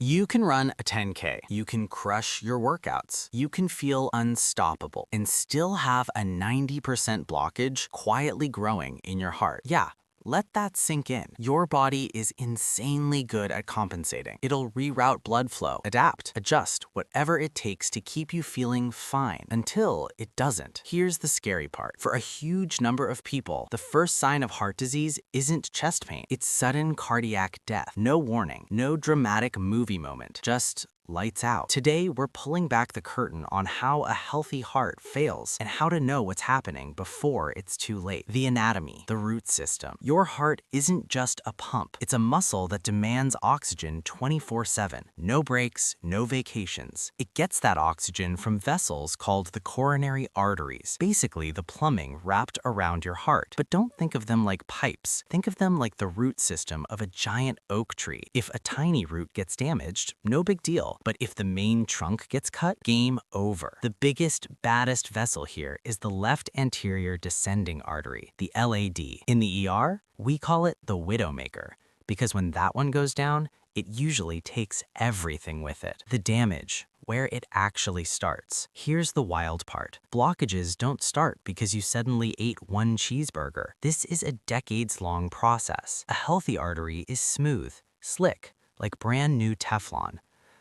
You can run a 10K, you can crush your workouts, you can feel unstoppable, and still have a 90% blockage quietly growing in your heart. Yeah. Let that sink in. Your body is insanely good at compensating. It'll reroute blood flow, adapt, adjust, whatever it takes to keep you feeling fine until it doesn't. Here's the scary part. For a huge number of people, the first sign of heart disease isn't chest pain. It's sudden cardiac death. No warning, no dramatic movie moment, just lights out. Today, we're pulling back the curtain on how a healthy heart fails and how to know what's happening before it's too late. The anatomy, the root system. Your heart isn't just a pump. It's a muscle that demands oxygen 24/7. No breaks, no vacations. It gets that oxygen from vessels called the coronary arteries, basically the plumbing wrapped around your heart. But don't think of them like pipes. Think of them like the root system of a giant oak tree. If a tiny root gets damaged, no big deal. But if the main trunk gets cut, game over. The biggest, baddest vessel here is the left anterior descending artery, the LAD. In the ER, we call it the Widowmaker, because when that one goes down, it usually takes everything with it. The damage, where it actually starts. Here's the wild part. Blockages don't start because you suddenly ate one cheeseburger. This is a decades-long process. A healthy artery is smooth, slick, like brand new Teflon.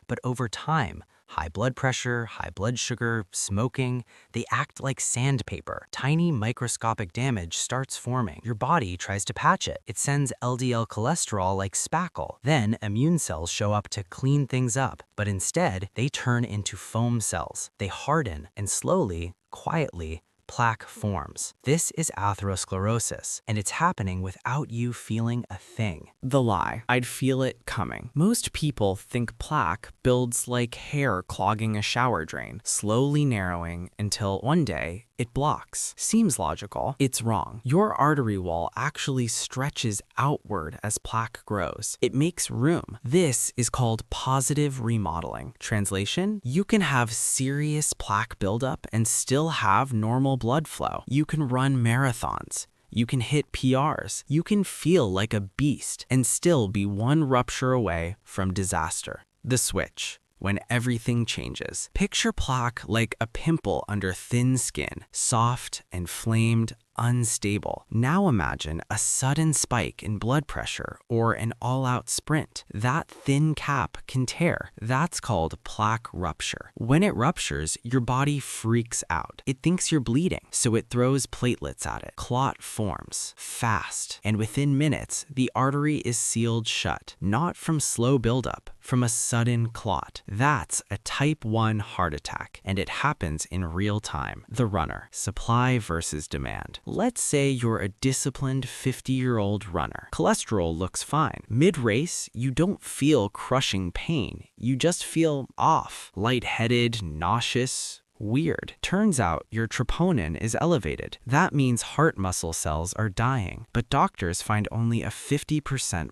But over time, high blood pressure, high blood sugar, smoking, they act like sandpaper. Tiny microscopic damage starts forming. Your body tries to patch it. It sends LDL cholesterol like spackle. Then immune cells show up to clean things up. But instead, they turn into foam cells. They harden and slowly, quietly, plaque forms. This is atherosclerosis, and it's happening without you feeling a thing. The lie. I'd feel it coming. Most people think plaque builds like hair clogging a shower drain, slowly narrowing until one day it blocks. Seems logical. It's wrong. Your artery wall actually stretches outward as plaque grows. It makes room. This is called positive remodeling. Translation: you can have serious plaque buildup and still have normal blood flow. You can run marathons. You can hit PRs. You can feel like a beast and still be one rupture away from disaster. The switch. When everything changes. Picture plaque like a pimple under thin skin, soft and flamed, unstable. Now imagine a sudden spike in blood pressure or an all-out sprint. That thin cap can tear. That's called plaque rupture. When it ruptures, your body freaks out. It thinks you're bleeding, so it throws platelets at it. Clot forms fast, and within minutes, the artery is sealed shut. Not from slow buildup, from a sudden clot. That's a type 1 heart attack, and it happens in real time. The runner, supply versus demand. Let's say you're a disciplined 50-year-old runner. Cholesterol looks fine. Mid-race, you don't feel crushing pain. You just feel off, lightheaded, nauseous, weird. Turns out your troponin is elevated. That means heart muscle cells are dying, but doctors find only a 50%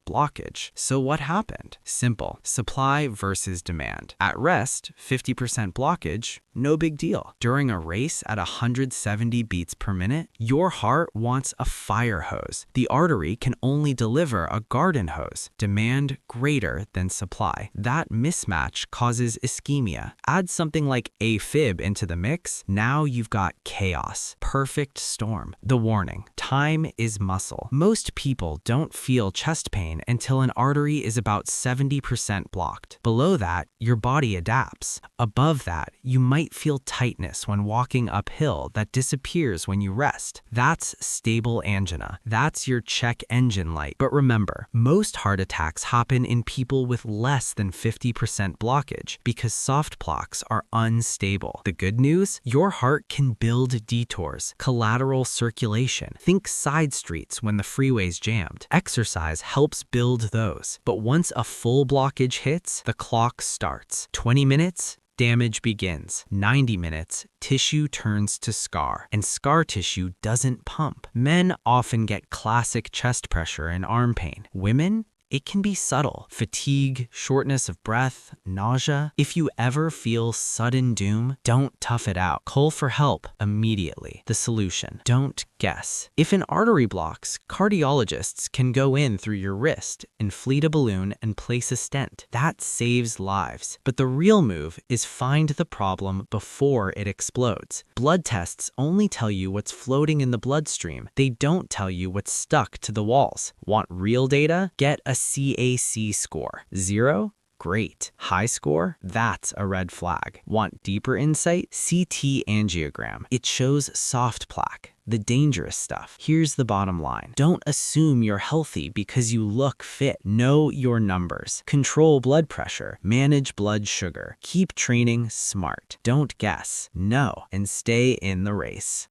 blockage. So what happened? Simple. Supply versus demand. At rest, 50% blockage, no big deal. During a race at 170 beats per minute, your heart wants a fire hose. The artery can only deliver a garden hose. Demand greater than supply. That mismatch causes ischemia. Add something like AFib into the mix, now you've got chaos. Perfect storm. The warning. Time is muscle. Most people don't feel chest pain until an artery is about 70% blocked. Below that, your body adapts. Above that, you might feel tightness when walking uphill that disappears when you rest. That's stable angina. That's your check engine light. But remember, most heart attacks happen in people with less than 50% blockage because soft plaques are unstable. The good news? Your heart can build detours, collateral circulation. Think side streets when the freeway's jammed. Exercise helps build those. But once a full blockage hits, the clock starts. 20 minutes? Damage begins. 90 minutes, tissue turns to scar, and scar tissue doesn't pump. Men often get classic chest pressure and arm pain. Women? It can be subtle. Fatigue, shortness of breath, nausea. If you ever feel sudden doom, don't tough it out. Call for help immediately. The solution: don't guess. If an artery blocks, cardiologists can go in through your wrist, inflate a balloon, and place a stent. That saves lives. But the real move is find the problem before it explodes. Blood tests only tell you what's floating in the bloodstream. They don't tell you what's stuck to the walls. Want real data? Get a CAC score. 0? Great. High score? That's a red flag. Want deeper insight? CT angiogram. It shows soft plaque, the dangerous stuff. Here's the bottom line. Don't assume you're healthy because you look fit. Know your numbers. Control blood pressure. Manage blood sugar. Keep training smart. Don't guess. Know and stay in the race.